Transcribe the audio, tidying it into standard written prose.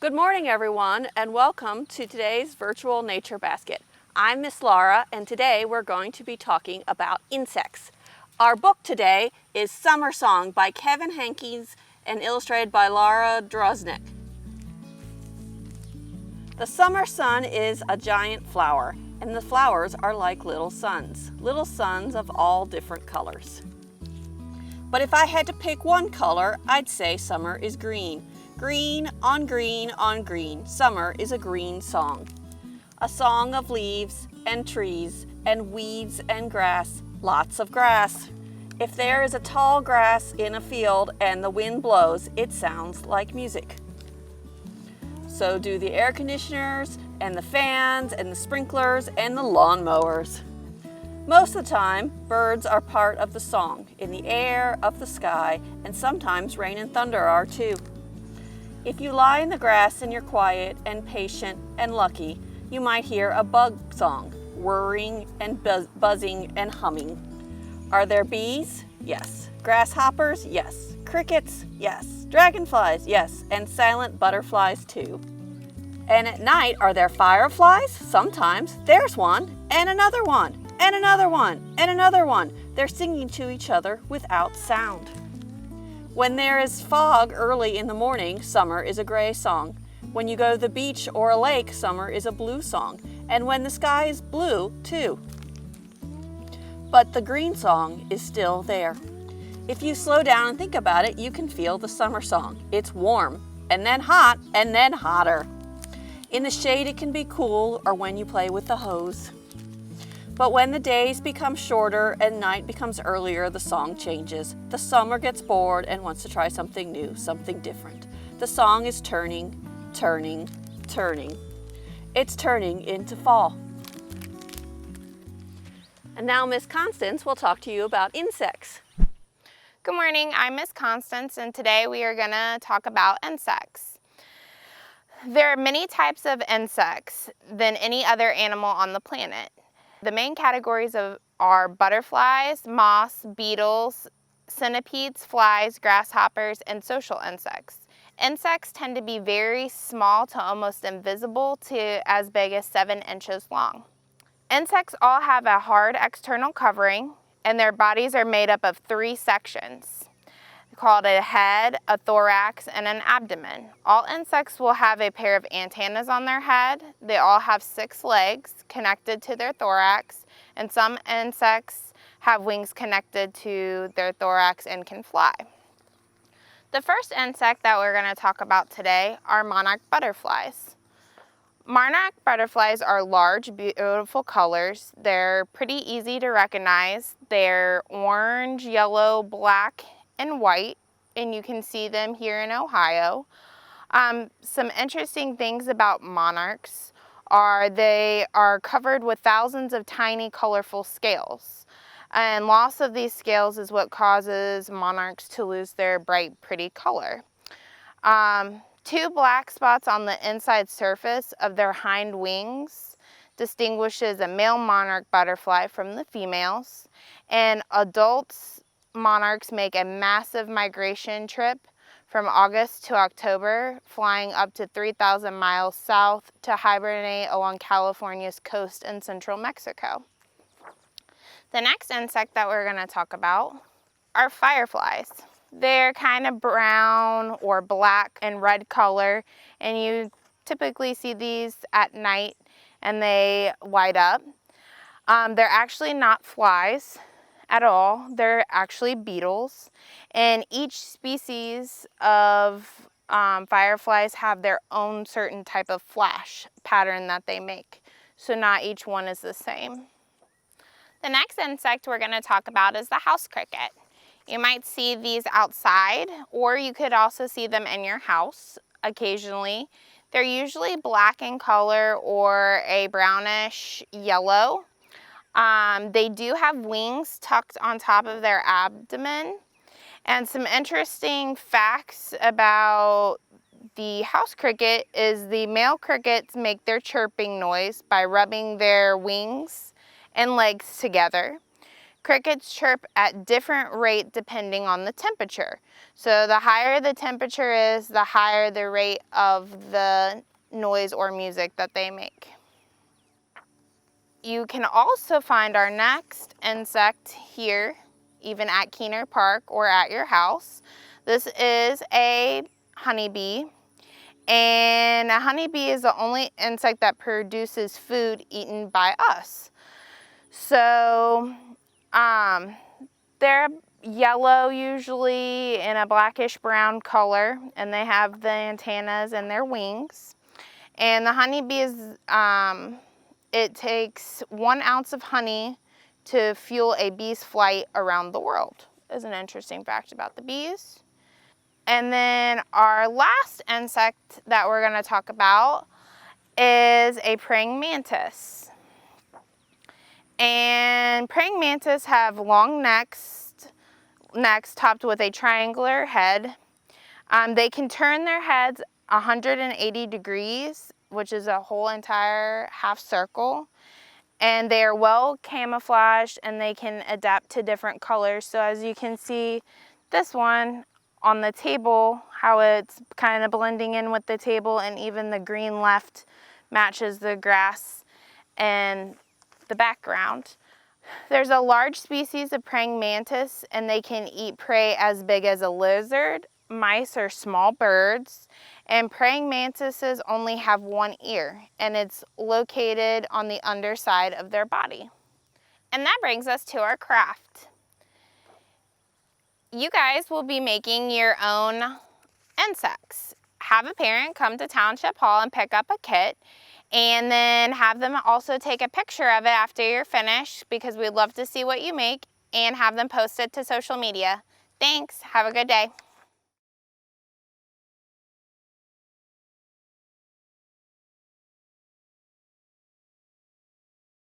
Good morning, everyone, and welcome to today's virtual nature basket. I'm Miss Laura, and today we're going to be talking about insects. Our book today is Summer Song by Kevin Henkes and illustrated by Laura Drozniak. The summer sun is a giant flower, and the flowers are like little suns of all different colors. But if I had to pick one color, I'd say summer is green. Green on green on green, summer is a green song. A song of leaves and trees and weeds and grass, lots of grass. If there is a tall grass in a field and the wind blows, it sounds like music. So do the air conditioners and the fans and the sprinklers and the lawnmowers. Most of the time, birds are part of the song, in the air, of the sky, and sometimes rain and thunder are too. If you lie in the grass and you're quiet and patient and lucky, you might hear a bug song, whirring and buzzing and humming. Are there bees? Yes. Grasshoppers? Yes. Crickets? Yes. Dragonflies? Yes. And silent butterflies too. And at night, are there fireflies? Sometimes. There's one, and another one, and another one, and another one. They're singing to each other without sound. When there is fog early in the morning, summer is a gray song. When you go to the beach or a lake, summer is a blue song. And when the sky is blue, too. But the green song is still there. If you slow down and think about it, you can feel the summer song. It's warm, and then hot, and then hotter. In the shade, it can be cool, or when you play with the hose. But when the days become shorter and night becomes earlier, the song changes. The summer gets bored and wants to try something new, something different. The song is turning, turning, turning. It's turning into fall. And now Miss Constance will talk to you about insects. Good morning, I'm Miss Constance, and today we are going to talk about insects. There are many types of insects than any other animal on the planet. The main categories are butterflies, moths, beetles, centipedes, flies, grasshoppers, and social insects. Insects tend to be very small to almost invisible to as big as 7 inches long. Insects all have a hard external covering, and their bodies are made up of 3 sections called a head, a thorax, and an abdomen. All insects will have a pair of antennas on their head. They all have 6 legs connected to their thorax, and some insects have wings connected to their thorax and can fly. The first insect that we're going to talk about today are monarch butterflies. Monarch butterflies are large, beautiful colors. They're pretty easy to recognize. They're orange, yellow, black, and white, and you can see them here in Ohio. Some interesting things about monarchs are they are covered with thousands of tiny colorful scales, and loss of these scales is what causes monarchs to lose their bright, pretty color. 2 black spots on the inside surface of their hind wings distinguishes a male monarch butterfly from the females, and adults monarchs make a massive migration trip from August to October, flying up to 3,000 miles south to hibernate along California's coast in central Mexico. The next insect that we're going to talk about are fireflies. They're kind of brown or black and red color, and you typically see these at night and they light up. They're actually not flies at all. They're actually beetles, and each species of fireflies have their own certain type of flash pattern that they make, so not each one is the same. The next insect we're going to talk about is the house cricket. You might see these outside, or you could also see them in your house occasionally. They're usually black in color or a brownish yellow. They do have wings tucked on top of their abdomen. And some interesting facts about the house cricket is the male crickets make their chirping noise by rubbing their wings and legs together, Crickets chirp at different rate depending on the temperature. So the higher the temperature is, the higher the rate of the noise or music that they make. You can also find our next insect here, even at Keener Park or at your house. This is a honeybee, and a honeybee is the only insect that produces food eaten by us. So they're yellow usually in a blackish brown color, and they have the antennas and their wings. And the honeybee is, it takes 1 ounce of honey to fuel a bee's flight around the world. Is an interesting fact about the bees. And then our last insect that we're going to talk about is a praying mantis. And praying mantis have long necks topped with a triangular head. They can turn their heads 180 degrees, which is a whole entire half circle. And they are well camouflaged, and they can adapt to different colors. So as you can see, this one on the table, how it's kind of blending in with the table, and even the green left matches the grass and the background. There's a large species of praying mantis, and they can eat prey as big as a lizard, mice, or small birds. And praying mantises only have one ear, and it's located on the underside of their body. And that brings us to our craft. You guys will be making your own insects. Have a parent come to Township Hall and pick up a kit, and then have them also take a picture of it after you're finished, because we'd love to see what you make, and have them post it to social media. Thanks. Have a good day.